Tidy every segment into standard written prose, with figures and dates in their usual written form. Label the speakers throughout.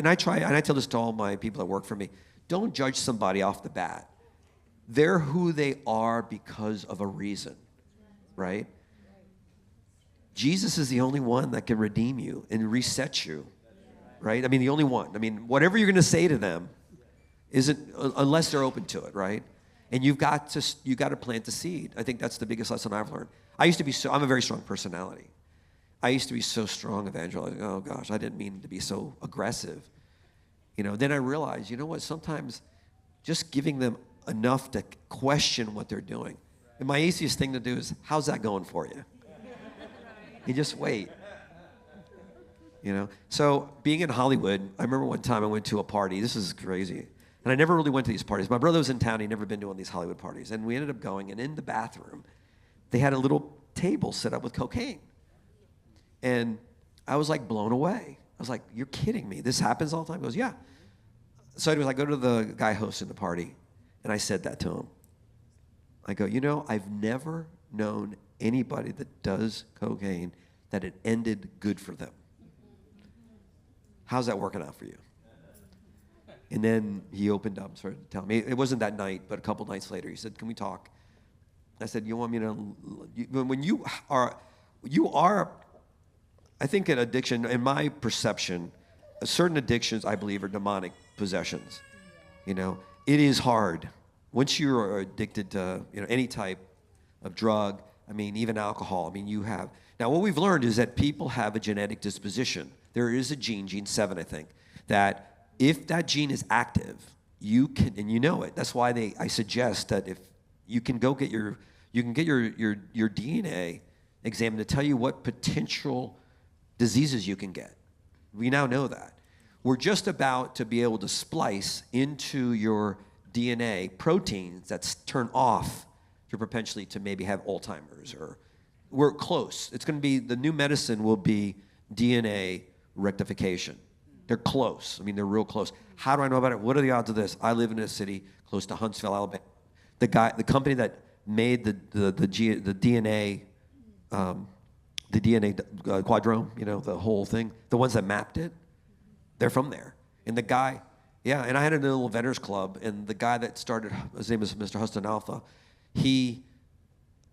Speaker 1: I try, and I tell this to all my people that work for me, don't judge somebody off the bat. They're who they are because of a reason, right? Jesus is the only one that can redeem you and reset you, right? I mean, the only one. I mean, whatever you're going to say to them isn't, unless they're open to it, right? And you got to plant the seed. I think that's the biggest lesson I've learned. I'm a very strong personality. I used to be so strong evangelizing. Oh gosh, I didn't mean to be so aggressive. Then I realized, you know what? Sometimes just giving them enough to question what they're doing. And my easiest thing to do is, how's that going for you? You just wait. So being in Hollywood, I remember one time I went to a party. This is crazy. And I never really went to these parties. My brother was in town. He'd never been to one of these Hollywood parties. And we ended up going, and in the bathroom, they had a little table set up with cocaine. And I was like blown away. I was like, you're kidding me. This happens all the time? He goes, yeah. So anyways, I go to the guy hosting the party, and I said that to him. I go, I've never known anybody that does cocaine that it ended good for them. How's that working out for you? And then he opened up and started to tell me. It wasn't that night, but a couple nights later, he said, can we talk? I said, you want me to, when you are, I think an addiction, in my perception, certain addictions, I believe, are demonic possessions. It is hard. Once you're addicted to, any type of drug, even alcohol, you have. Now, what we've learned is that people have a genetic disposition. There is a gene 7, I think, that if that gene is active, you can, and you know it. That's why I suggest that if you can go get your DNA examined to tell you what potential diseases you can get. We now know that. We're just about to be able to splice into your DNA proteins that turn off your propensity to maybe have Alzheimer's, or we're close. It's going to be, the new medicine will be DNA rectification. They're close. they're real close. How do I know about it? What are the odds of this? I live in a city close to Huntsville, Alabama. The company that made the DNA, the DNA quadrome, the whole thing, the ones that mapped it, they're from there. And the guy, and I had a little vendors club, and the guy that started, his name is Mr. Huston Alpha, he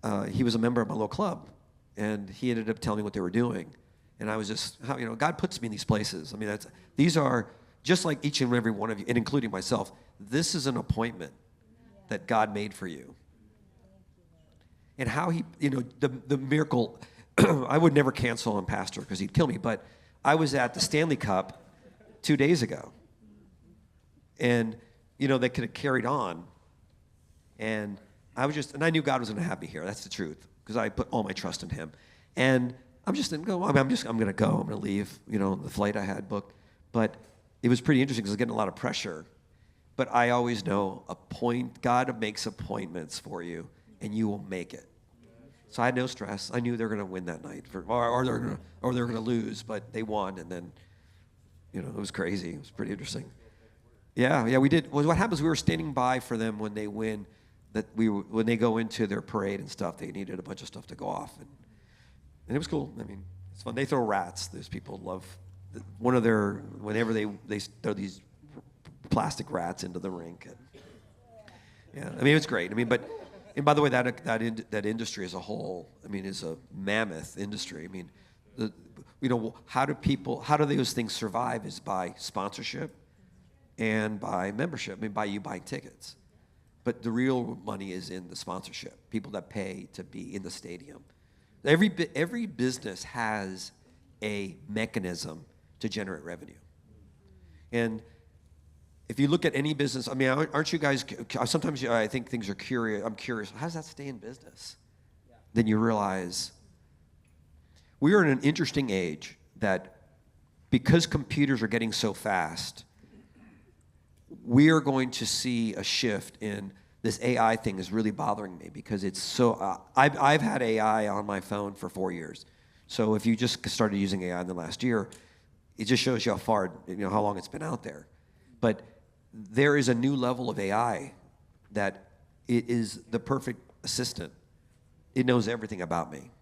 Speaker 1: was a member of my little club, and he ended up telling me what they were doing. And I was just, God puts me in these places. These are, just like each and every one of you, and including myself, this is an appointment that God made for you. And how he, the miracle, I would never cancel on Pastor because he'd kill me, but I was at the Stanley Cup 2 days ago. And, they could have carried on. And I knew God was going to have me here. That's the truth, because I put all my trust in him. And I'm just going to go. I'm going to go. I'm going to leave, the flight I had booked. But it was pretty interesting because I was getting a lot of pressure. But I always know God makes appointments for you, and you will make it. So I had no stress. I knew they were going to win that night, or they're going to lose, but they won, and then, it was crazy. It was pretty interesting. Yeah, we did. Well, what happens? We were standing by for them when they win. When they go into their parade and stuff, they needed a bunch of stuff to go off, and it was cool. It's fun. They throw rats. Those people love whenever they throw these plastic rats into the rink. It's great. And by the way, that industry as a whole, is a mammoth industry. How do those things survive is by sponsorship and by membership. By you buying tickets. But the real money is in the sponsorship. People that pay to be in the stadium. Every business has a mechanism to generate revenue. And if you look at any business, aren't you guys, sometimes I think things are curious. I'm curious, how does that stay in business? Yeah. Then you realize we are in an interesting age that because computers are getting so fast, we are going to see a shift in this AI thing is really bothering me because it's so, I've had AI on my phone for 4 years. So if you just started using AI in the last year, it just shows you how long it's been out there. But there is a new level of AI that it is the perfect assistant. It knows everything about me.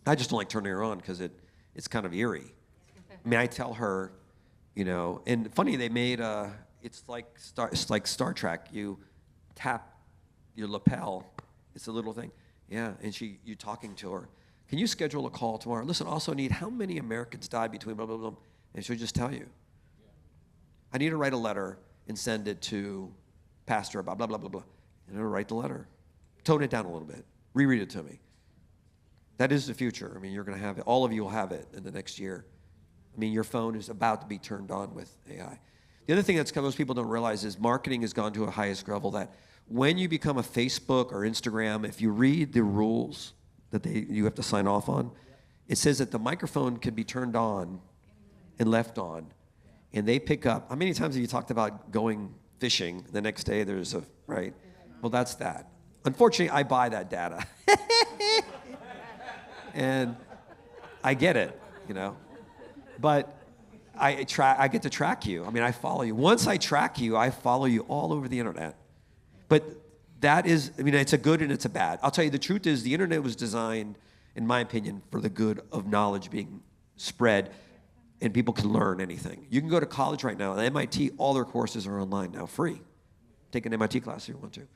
Speaker 1: I just don't like turning her on because it's kind of eerie. I tell her, you know. And funny, they made it's like Star Trek. You tap your lapel. It's a little thing. Yeah, and you're talking to her. Can you schedule a call tomorrow? Listen, also need how many Americans died between blah, blah, blah. And she'll just tell you. I need to write a letter and send it to pastor about blah, blah, blah, blah. And I'll write the letter. Tone it down a little bit. Reread it to me. That is the future. I mean, you're going to have it. All of you will have it in the next year. I mean, your phone is about to be turned on with AI. The other thing that most people don't realize is marketing has gone to a highest level that when you become a Facebook or Instagram, if you read the rules that you have to sign off on, it says that the microphone can be turned on and left on, and they pick up. How many times have you talked about going fishing? The next day there's right? Well, that's that. Unfortunately, I buy that data. And I get it, you know. But I get to track you. I mean, I follow you. Once I track you, I follow you all over the internet. But that is, I mean, it's a good and it's a bad. I'll tell you, the truth is the internet was designed, in my opinion, for the good of knowledge being spread, and people can learn anything. You can go to college right now. At MIT, all their courses are online now, free. Take an MIT class if you want to.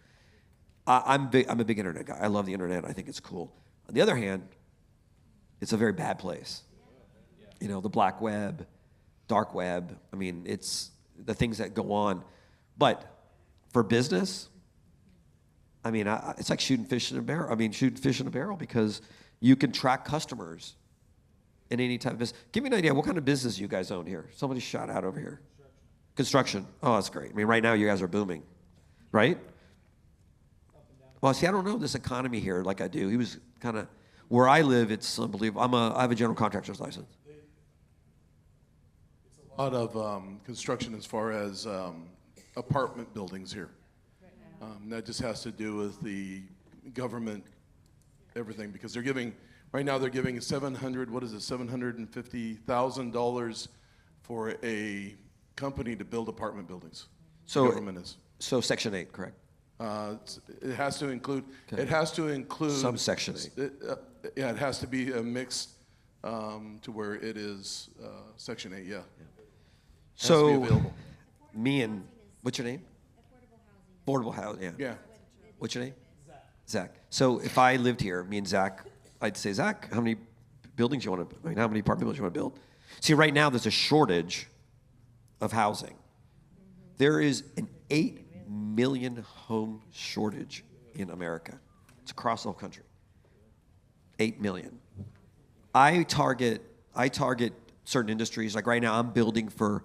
Speaker 1: I'm a big internet guy. I love the internet. I think it's cool. On the other hand, it's a very bad place. You know, the black web, dark web. I mean, it's the things that go on. But for business, I mean, it's like shooting fish in a barrel. I mean, shooting fish in a barrel because you can track customers in any type of business. Give me an idea. What kind of business you guys own here? Somebody shot out over here. Construction. Oh, that's great. I mean, right now you guys are booming, right? Well, see, I don't know this economy here like I do. He was kind of, where I live, it's unbelievable. I have a general contractor's license.
Speaker 2: It's a lot of construction as far as apartment buildings here. That just has to do with the government, everything, because they're giving, right now they're giving $750,000 for a company to build apartment buildings.
Speaker 1: So,
Speaker 2: the government is.
Speaker 1: So Section 8, correct?
Speaker 2: It has to include.
Speaker 1: Okay.
Speaker 2: It has to include
Speaker 1: Subsection 8.
Speaker 2: Yeah, it has to be a mixed to where it is Section 8. Yeah.
Speaker 1: So, me and what's your name? Affordable housing. Yeah.
Speaker 2: Yeah.
Speaker 1: What's your name? Zach. So if I lived here, me and Zach, I'd say, Zach, how many buildings you want to? I mean, how many apartment buildings you want to build? See, right now there's a shortage of housing. There is an 8 million home shortage in America. It's across the whole country. 8 million. I target certain industries. Like right now, I'm building for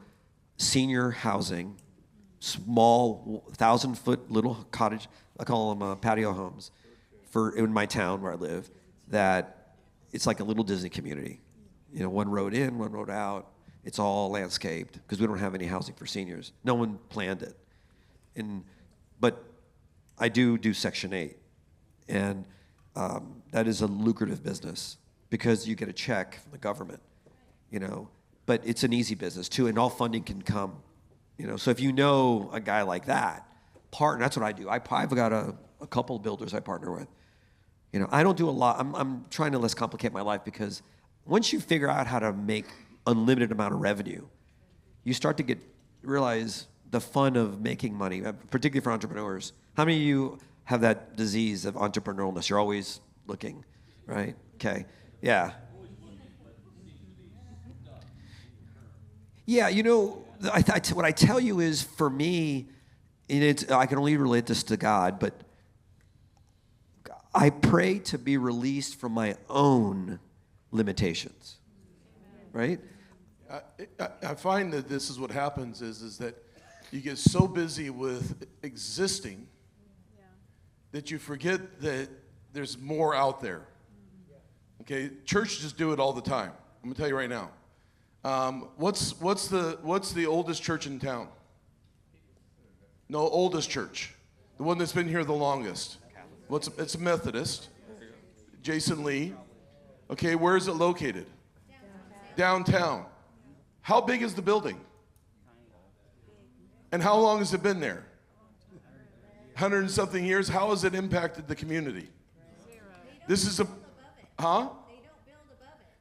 Speaker 1: senior housing, small 1,000-foot little cottage. I call them patio homes, for in my town where I live. That it's like a little Disney community. You know, one road in, one road out. It's all landscaped because we don't have any housing for seniors. No one planned it. But I do Section 8, and that is a lucrative business because you get a check from the government, you know. But it's an easy business too, and all funding can come, you know. So if you know a guy like that, that's what I do. I've got a couple of builders I partner with. You know, I don't do a lot. I'm trying to less complicate my life because once you figure out how to make unlimited amount of revenue, you start to realize the fun of making money, particularly for entrepreneurs. How many of you have that disease of entrepreneurialness? You're always looking, right? Okay, yeah. Yeah, you know, what I tell you is, for me, and I can only relate this to God, but I pray to be released from my own limitations, right?
Speaker 2: I find that this is what happens is that you get so busy with existing that you forget that there's more out there. Okay, churches do it all the time. I'm gonna tell you right now. What's the oldest church in town? No, oldest church, the one that's been here the longest. It's a Methodist. Jason Lee. Okay, where is it located? Downtown. How big is the building? And how long has it been there? 100 and something years. How has it impacted the community? This is a, huh?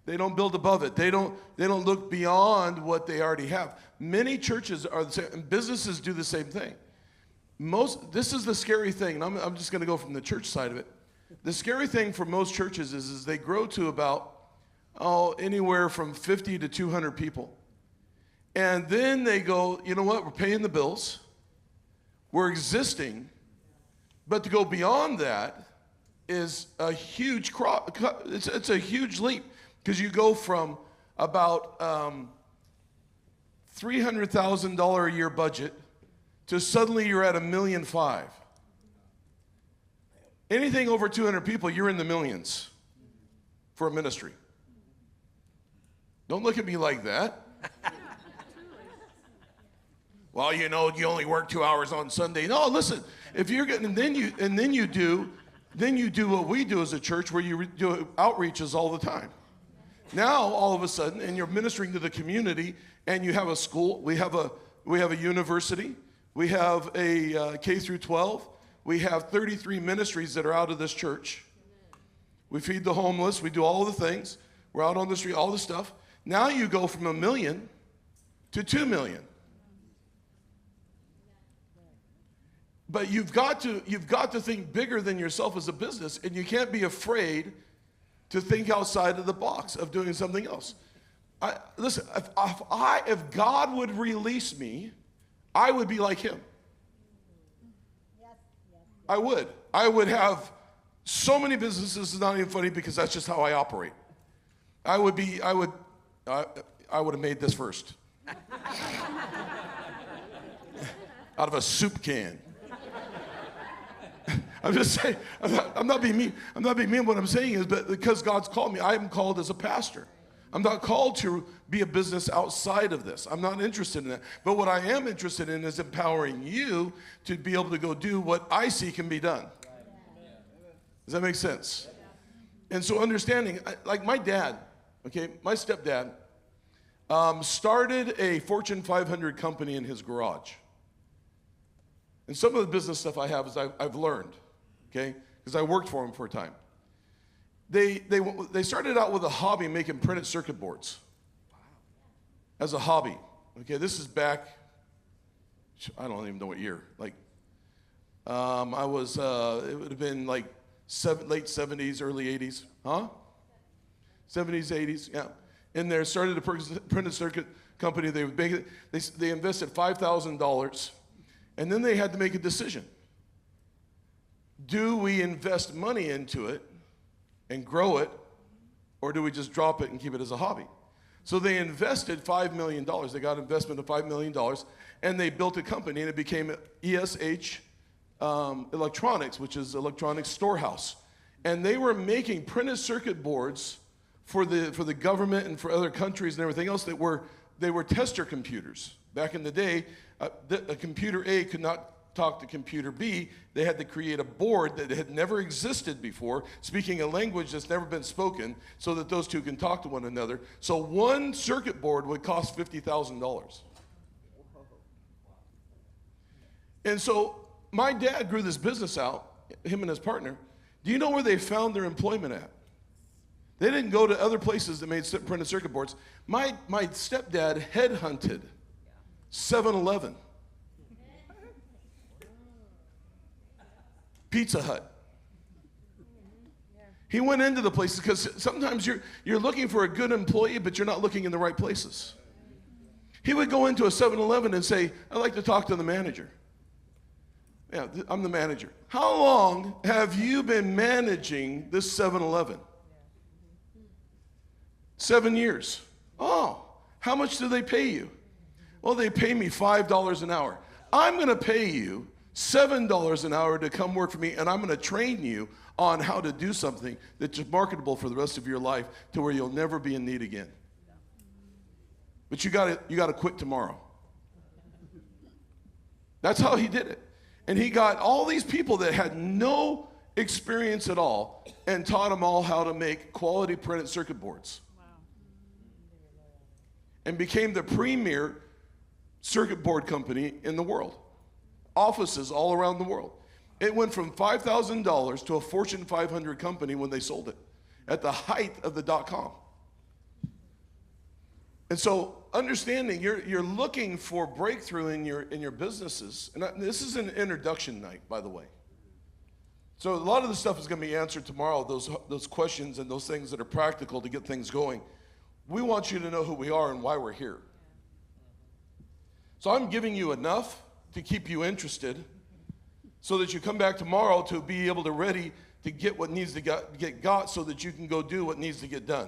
Speaker 2: They don't build above it. They don't look beyond what they already have. Many churches are the same, and businesses do the same thing. This is the scary thing, and I'm just going to go from the church side of it. The scary thing for most churches is they grow to about anywhere from 50 to 200 people. And then they go, you know what, we're paying the bills, we're existing, but to go beyond that is a huge it's a huge leap, because you go from about $300,000 a year budget to suddenly you're at $1.5 million. Anything over 200 people, you're in the millions for a ministry. Don't look at me like that. Well, you know, you only work 2 hours on Sunday. No, listen. If you're getting, then you do what we do as a church, where you do outreaches all the time. Now, all of a sudden, and you're ministering to the community, and you have a school. We have a university. We have a K through 12. We have 33 ministries that are out of this church. We feed the homeless. We do all the things. We're out on the street, all the stuff. Now you go from 1 million to 2 million. But you've got to think bigger than yourself as a business, and you can't be afraid to think outside of the box of doing something else. Listen, if God would release me, I would be like him. I would have so many businesses. It's not even funny, because that's just how I operate. I would have made this first. Out of a soup can. I'm just saying, I'm not being mean. I'm not being mean. What I'm saying is, but because God's called me, I am called as a pastor. I'm not called to be a business outside of this. I'm not interested in that. But what I am interested in is empowering you to be able to go do what I see can be done. Does that make sense? And so understanding, like my dad, okay, my stepdad, started a Fortune 500 company in his garage. And some of the business stuff I have is I've learned, okay, because I worked for him for a time. They started out with a hobby making printed circuit boards. As a hobby. Okay, this is back, I don't even know what year. Like, I was, it would have been like late 70s, early 80s. Huh? 70s, 80s, yeah. And they started a printed circuit company. They invested $5,000, and then they had to make a decision. Do we invest money into it and grow it, or do we just drop it and keep it as a hobby? So they invested $5 million. They got an investment of $5 million, and they built a company, and it became ESH Electronics, which is Electronics Storehouse. And they were making printed circuit boards for the government and for other countries and everything else they were tester computers. Back in the day, a computer A could not talk to computer B. They had to create a board that had never existed before, speaking a language that's never been spoken, so that those two can talk to one another. So one circuit board would cost $50,000. And so my dad grew this business out, him and his partner. Do you know where they found their employment at? They didn't go to other places that made printed circuit boards. My stepdad headhunted 7-Eleven, Pizza Hut. He went into the places, because sometimes you're looking for a good employee, but you're not looking in the right places. He would go into a 7-Eleven and say, I'd like to talk to the manager. Yeah, I'm the manager. How long have you been managing this 7-Eleven? 7 years. Oh, how much do they pay you? Well, they pay me $5 an hour. I'm going to pay you $7 an hour to come work for me, and I'm going to train you on how to do something that's marketable for the rest of your life, to where you'll never be in need again. But you got to quit tomorrow. That's how he did it. And he got all these people that had no experience at all, and taught them all how to make quality printed circuit boards. Wow. And became the premier circuit board company in the world. Offices all around the world. It went from $5,000 to a Fortune 500 company when they sold it, at the height of the .com. And so understanding you're looking for breakthrough in your businesses. And this is an introduction night, by the way. So a lot of the stuff is going to be answered tomorrow, those questions and those things that are practical to get things going. We want you to know who we are and why we're here. So I'm giving you enough to keep you interested so that you come back tomorrow to be able to ready to get what needs to get got so that you can go do what needs to get done.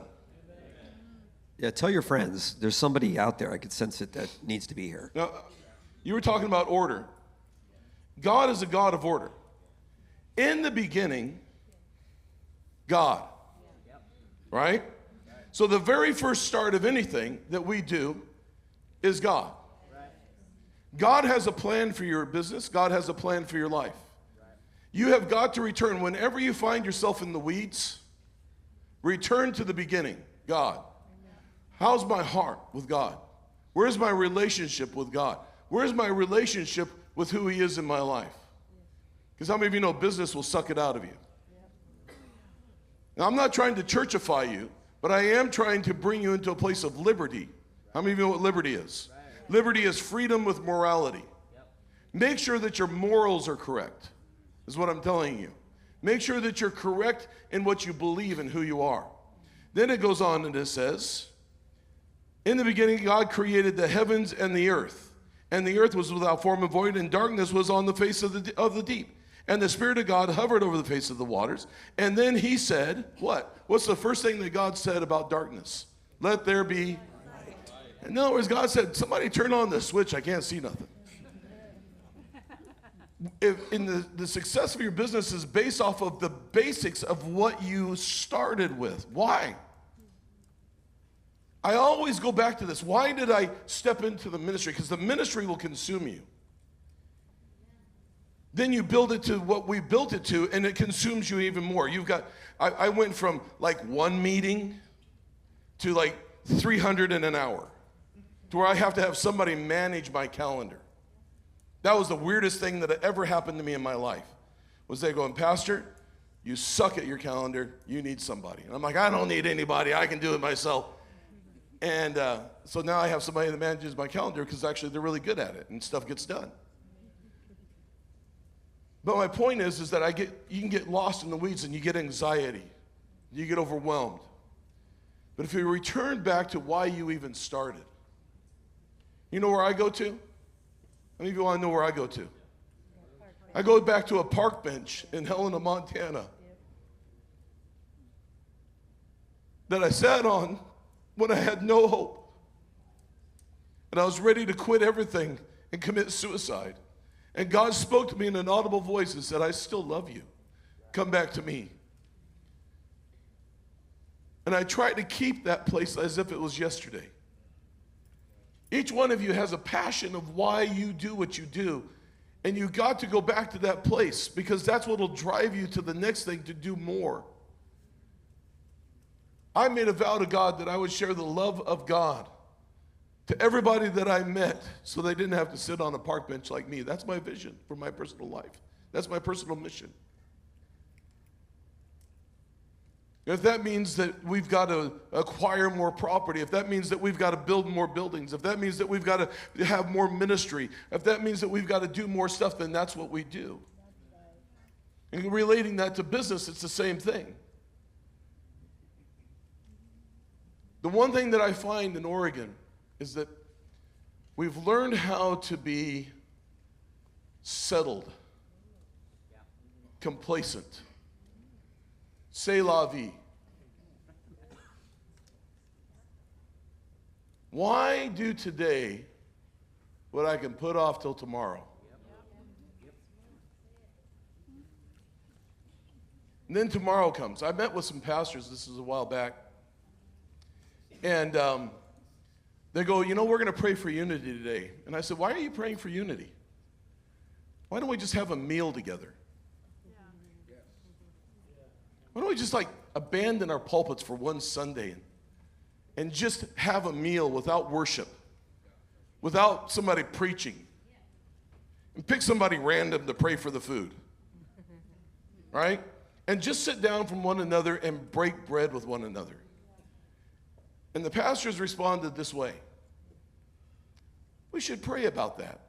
Speaker 1: Yeah, tell your friends. There's somebody out there, I could sense it, that needs to be here.
Speaker 2: Now, you were talking about order. God is a God of order. In the beginning, God. Right? So the very first start of anything that we do is God. God has a plan for your business. God has a plan for your life. You have got to return. Whenever you find yourself in the weeds, return to the beginning, God. How's my heart with God? Where's my relationship with God? Where's my relationship with who He is in my life? Because how many of you know business will suck it out of you? Now, I'm not trying to churchify you, but I am trying to bring you into a place of liberty. How many of you know what liberty is? Liberty is freedom with morality. Make sure that your morals are correct, is what I'm telling you. Make sure that you're correct in what you believe and who you are. Then it goes on and it says, in the beginning, God created the heavens and the earth. And the earth was without form and void, and darkness was on the face of the deep. And the Spirit of God hovered over the face of the waters. And then He said, what? What's the first thing that God said about darkness? Let there be light. In other words, God said, somebody turn on the switch. I can't see nothing. If in the success of your business is based off of the basics of what you started with. Why? I always go back to this. Why did I step into the ministry? Because the ministry will consume you. Then you build it to what we built it to, and it consumes you even more. I went from like one meeting to like 300 in an hour, to where I have to have somebody manage my calendar. That was the weirdest thing that ever happened to me in my life, was they going, Pastor, you suck at your calendar, you need somebody. And I'm like, I don't need anybody, I can do it myself. And so now I have somebody that manages my calendar because actually they're really good at it and stuff gets done. But my point is that you can get lost in the weeds and you get anxiety. You get overwhelmed. But if you return back to why you even started, you know where I go to? How many of you want to know where I go to? I go back to a park bench in Helena, Montana that I sat on when I had no hope. And I was ready to quit everything and commit suicide. And God spoke to me in an audible voice and said, I still love you. Come back to me. And I tried to keep that place as if it was yesterday. Each one of you has a passion of why you do what you do. And you got to go back to that place because that's what will drive you to the next thing to do more. I made a vow to God that I would share the love of God to everybody that I met so they didn't have to sit on a park bench like me. That's my vision for my personal life. That's my personal mission. If that means that we've got to acquire more property, if that means that we've got to build more buildings, if that means that we've got to have more ministry, if that means that we've got to do more stuff, then that's what we do. And relating that to business, it's the same thing. The one thing that I find in Oregon is that we've learned how to be settled, complacent, c'est la vie. Why do today what I can put off till tomorrow? And then tomorrow comes. I met with some pastors, this was a while back, and they go, you know, we're going to pray for unity today. And I said, why are you praying for unity? Why don't we just have a meal together? Why don't we just like abandon our pulpits for one Sunday and just have a meal without worship, without somebody preaching, and pick somebody random to pray for the food, right? And just sit down from one another and break bread with one another. And the pastors responded this way: we should pray about that.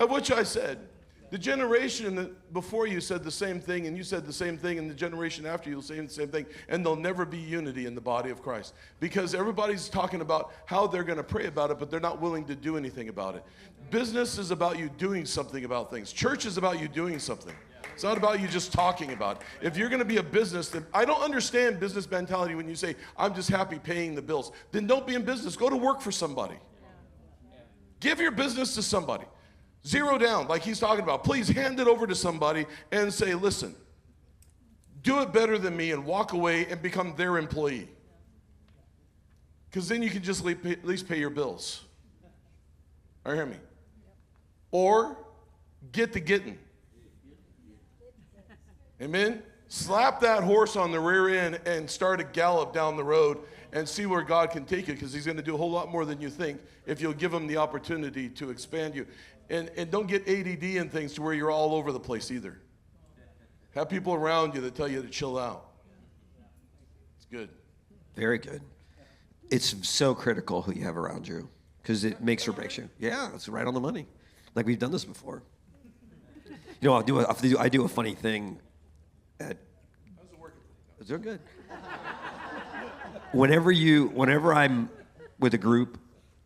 Speaker 2: Of which I said, the generation that before you said the same thing, and you said the same thing, and the generation after you will say the same thing, and there'll never be unity in the body of Christ. Because everybody's talking about how they're going to pray about it, but they're not willing to do anything about it. Business is about you doing something about things. Church is about you doing something. It's not about you just talking about it. If you're going to be a business, then I don't understand business mentality when you say, I'm just happy paying the bills. Then don't be in business. Go to work for somebody. Give your business to somebody. Zero down, like he's talking about. Please hand it over to somebody and say, listen, do it better than me, and walk away and become their employee. Because then you can just at least pay your bills. Or hear me? Or get the getting. Amen? Slap that horse on the rear end and start a gallop down the road and see where God can take you, because he's going to do a whole lot more than you think if you'll give him the opportunity to expand you. And don't get ADD and things to where you're all over the place either. Have people around you that tell you to chill out. It's good.
Speaker 1: Very good. It's so critical who you have around you, because it makes or breaks you. Yeah, it's right on the money. Like, we've done this before. You know, I do a funny thing at...
Speaker 2: How's it working?
Speaker 1: It's doing good. Whenever I'm with a group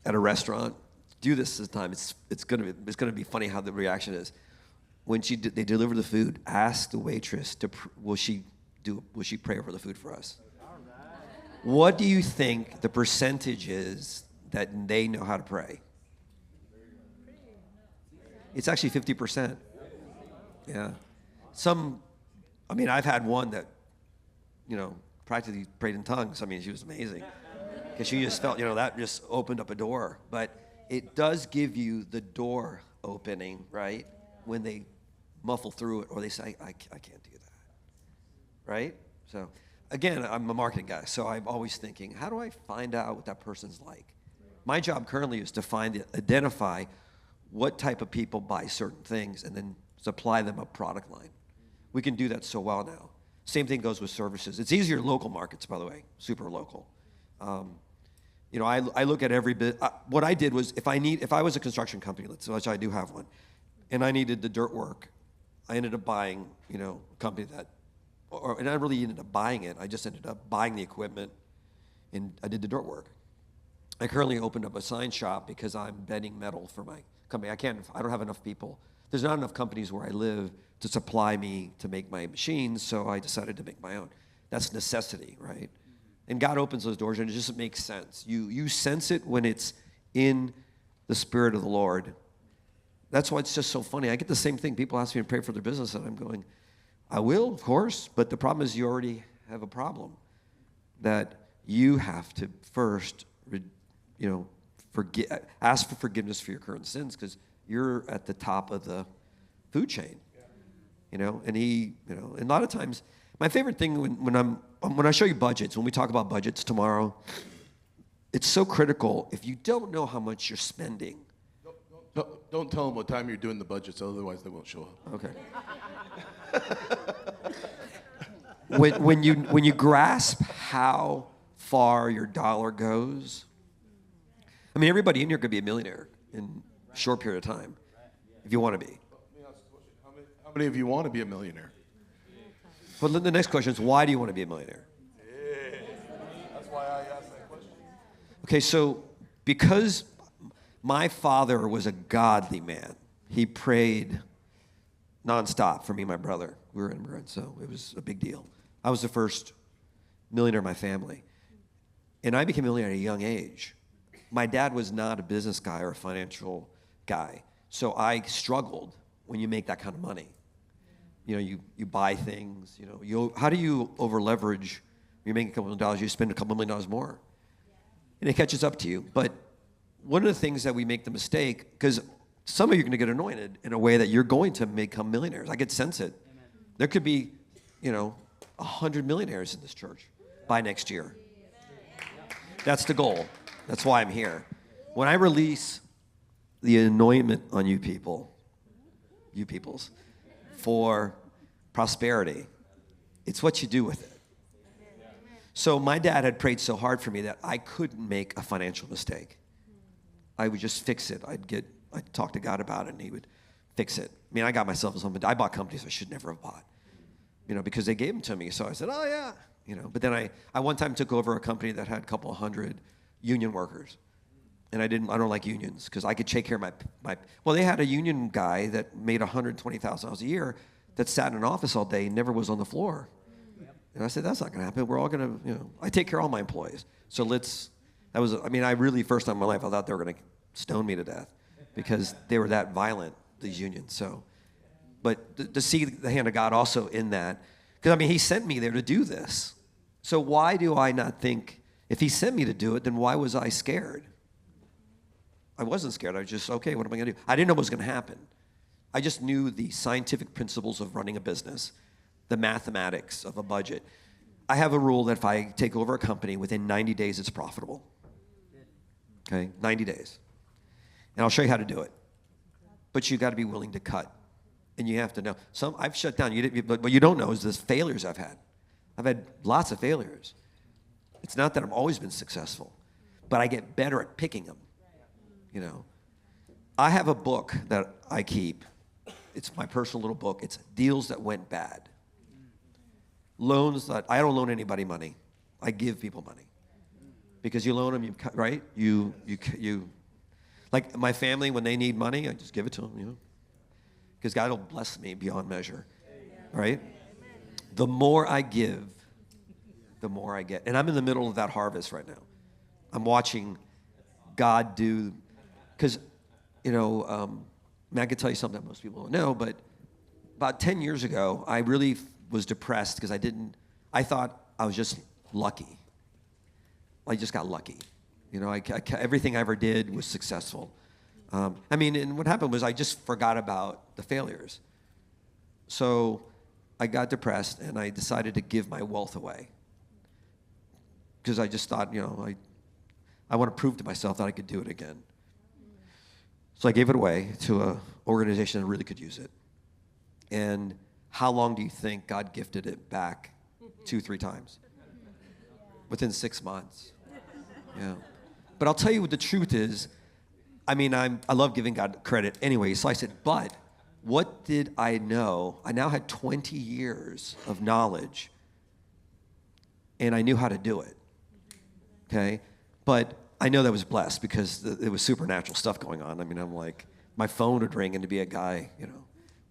Speaker 1: at a restaurant, do this time. It's gonna be funny how the reaction is. When they deliver the food, ask the waitress will she pray over the food for us? What do you think the percentage is that they know how to pray? It's actually 50%. Yeah. I've had one that, practically prayed in tongues. She was amazing. Because she just felt, that just opened up a door. But it does give you the door opening, right? When they muffle through it, or they say, I can't do that, right? So, again, I'm a marketing guy, so I'm always thinking, how do I find out what that person's like? My job currently is to identify what type of people buy certain things and then supply them a product line. We can do that so well now. Same thing goes with services. It's easier in local markets, by the way, super local. I look at every bit. What I did was, if I was a construction company, which I do have one, and I needed the dirt work, I ended up buying, a company and I really ended up buying it. I just ended up buying the equipment, and I did the dirt work. I currently opened up a sign shop because I'm bending metal for my company. I don't have enough people. There's not enough companies where I live to supply me to make my machines, so I decided to make my own. That's necessity, right? And God opens those doors, and it just makes sense. You sense it when it's in the Spirit of the Lord. That's why it's just so funny. I get the same thing. People ask me to pray for their business, and I'm going, I will, of course, but the problem is you already have a problem that you have to first, ask for forgiveness for your current sins, because you're at the top of the food chain, and and a lot of times, my favorite thing when I show you budgets, when we talk about budgets tomorrow, it's so critical. If you don't know how much you're spending,
Speaker 2: don't tell them what time you're doing the budgets, otherwise they won't show up.
Speaker 1: Okay. when you grasp how far your dollar goes, everybody in here could be a millionaire in a short period of time, if you want to be.
Speaker 2: Let me ask a question. How many of you want to be a millionaire?
Speaker 1: But the next question is, why do you want to be a millionaire?
Speaker 2: Yeah, that's why I asked that question.
Speaker 1: Okay, so because my father was a godly man, he prayed nonstop for me and my brother. We were immigrants, so it was a big deal. I was the first millionaire in my family. And I became a millionaire at a young age. My dad was not a business guy or a financial guy, so I struggled when you make that kind of money. You buy things, how do you over leverage? You're making a couple $1 million, you spend a couple $1 million more. And it catches up to you. But one of the things that we make the mistake, because some of you are going to get anointed in a way that you're going to become millionaires. I could sense it. Amen. There could be, 100 millionaires in this church by next year. That's the goal. That's why I'm here. When I release the anointment on you peoples, for prosperity, It's what you do with it. So my dad had prayed so hard for me that I couldn't make a financial mistake. I would just fix it. I'd talk to God about it, and he would fix it. I mean, I got myself something. I bought companies I should never have bought, because they gave them to me. So I said, oh, yeah. But then I one time took over a company that had a couple of hundred union workers. And I don't like unions because I could take care of well, they had a union guy that made $120,000 a year that sat in an office all day, never was on the floor. And I said, that's not going to happen. We're all going to, I take care of all my employees. So I really, first time in my life, I thought they were going to stone me to death because they were that violent, these unions. So, but to see the hand of God also in that, because, he sent me there to do this. So why do I not think, if he sent me to do it, then why was I scared? I wasn't scared. I was just, okay, what am I going to do? I didn't know what was going to happen. I just knew the scientific principles of running a business, the mathematics of a budget. I have a rule that if I take over a company, within 90 days, it's profitable. Okay, 90 days. And I'll show you how to do it. But you got to be willing to cut. And you have to know. I've shut down. But what you don't know is the failures I've had. I've had lots of failures. It's not that I've always been successful, but I get better at picking them. I have a book that I keep. It's my personal little book. It's Deals That Went Bad. Loans that I don't loan anybody money. I give people money. Because you loan them, right? You like my family, when they need money, I just give it to them, Because God will bless me beyond measure, right? The more I give, the more I get. And I'm in the middle of that harvest right now. I'm watching God do, because, I can tell you something that most people don't know, but about 10 years ago, I really was depressed because I thought I was just lucky. I just got lucky. Everything I ever did was successful. And what happened was I just forgot about the failures. So I got depressed and I decided to give my wealth away. Because I just thought, I want to prove to myself that I could do it again. So I gave it away to an organization that really could use it. And how long do you think God gifted it back? 2-3 times. Within 6 months. Yeah. But I'll tell you what the truth is. I love giving God credit anyway. So I said, but what did I know? I now had 20 years of knowledge. And I knew how to do it. Okay? But I know that was blessed because it was supernatural stuff going on. I'm like, my phone would ring and to be a guy,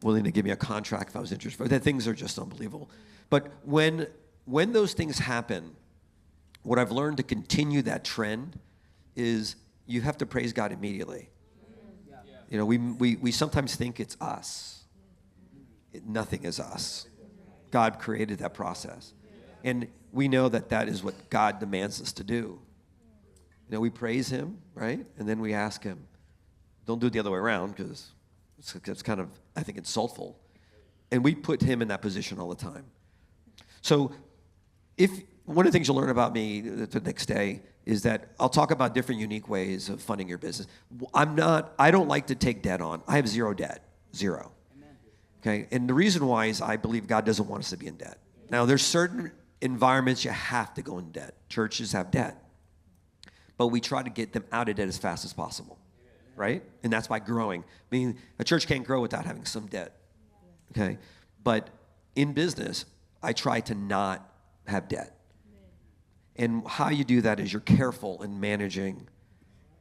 Speaker 1: willing to give me a contract if I was interested. But the things are just unbelievable. But when those things happen, what I've learned to continue that trend is you have to praise God immediately. We sometimes think it's us. Nothing is us. God created that process. And we know that is what God demands us to do. We praise him, right? And then we ask him. Don't do it the other way around because it's kind of, I think, insultful. And we put him in that position all the time. So one of the things you'll learn about me the next day is that I'll talk about different unique ways of funding your business. I don't like to take debt on. I have zero debt, zero. Okay, and the reason why is I believe God doesn't want us to be in debt. Now, there's certain environments you have to go in debt. Churches have debt. But we try to get them out of debt as fast as possible, right? And that's by growing. A church can't grow without having some debt, okay? But in business, I try to not have debt. And how you do that is you're careful in managing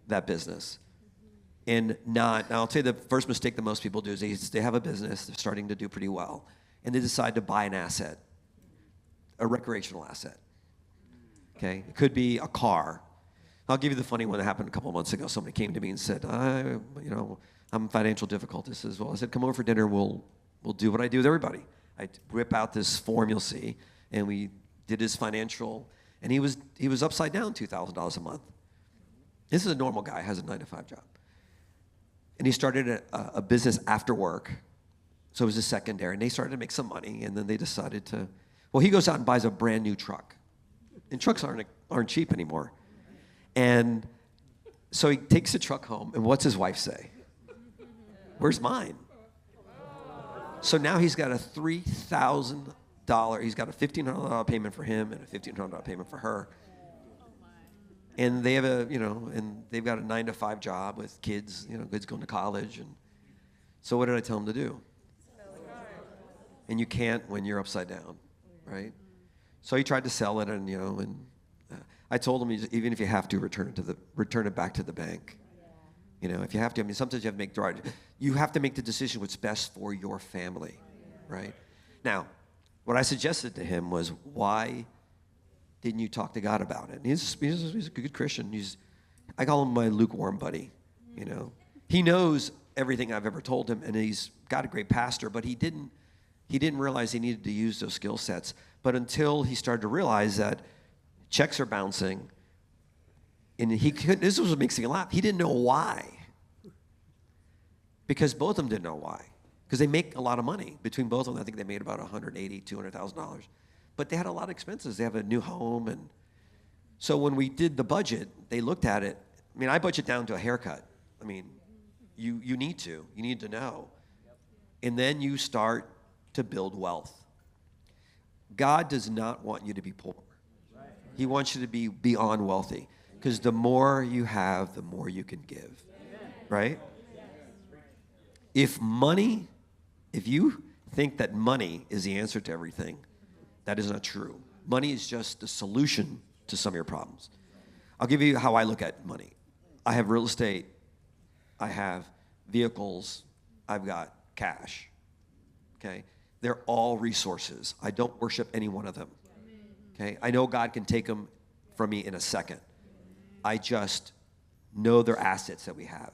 Speaker 1: that business. And now I'll tell you the first mistake that most people do is they have a business, they're starting to do pretty well, and they decide to buy an asset, a recreational asset, okay? It could be a car. I'll give you the funny one that happened a couple of months ago. Somebody came to me and said, I'm in financial difficulties as well. I said, come over for dinner. We'll do what I do with everybody. I whip out this form you'll see, and we did his financial, and he was upside down $2,000 a month. This is a normal guy, has a 9-to-5 job. And he started a business after work, so it was a secondary, and they started to make some money, and then they decided he goes out and buys a brand new truck. And trucks aren't cheap anymore. And so he takes the truck home, and what's his wife say? Where's mine? So now he's got a $3,000 He's got a $1,500 payment for him and a $1,500 payment for her. And they have and they've got a 9-to-5 job with kids, kids going to college. And so what did I tell him to do? And you can't when you're upside down, right? So he tried to sell it, and I told him, even if you have to, return it back to the bank. If you have to, sometimes you have to make the decision what's best for your family, right? Now, what I suggested to him was, why didn't you talk to God about it? And he's a good Christian. I call him my lukewarm buddy. He knows everything I've ever told him, and he's got a great pastor, but he didn't realize he needed to use those skill sets. But until he started to realize that checks are bouncing, and this was what makes me laugh. He didn't know why. Because both of them didn't know why. Because they make a lot of money. Between both of them, I think they made about $180,000, $200,000. But they had a lot of expenses. They have a new home. And so when we did the budget, they looked at it. I budget down to a haircut. You need to. You need to know. And then you start to build wealth. God does not want you to be poor. He wants you to be beyond wealthy. Because the more you have, the more you can give. Right? If you think that money is the answer to everything, that is not true. Money is just the solution to some of your problems. I'll give you how I look at money. I have real estate. I have vehicles. I've got cash. Okay? They're all resources. I don't worship any one of them. Okay? I know God can take them from me in a second. I just know they're assets that we have.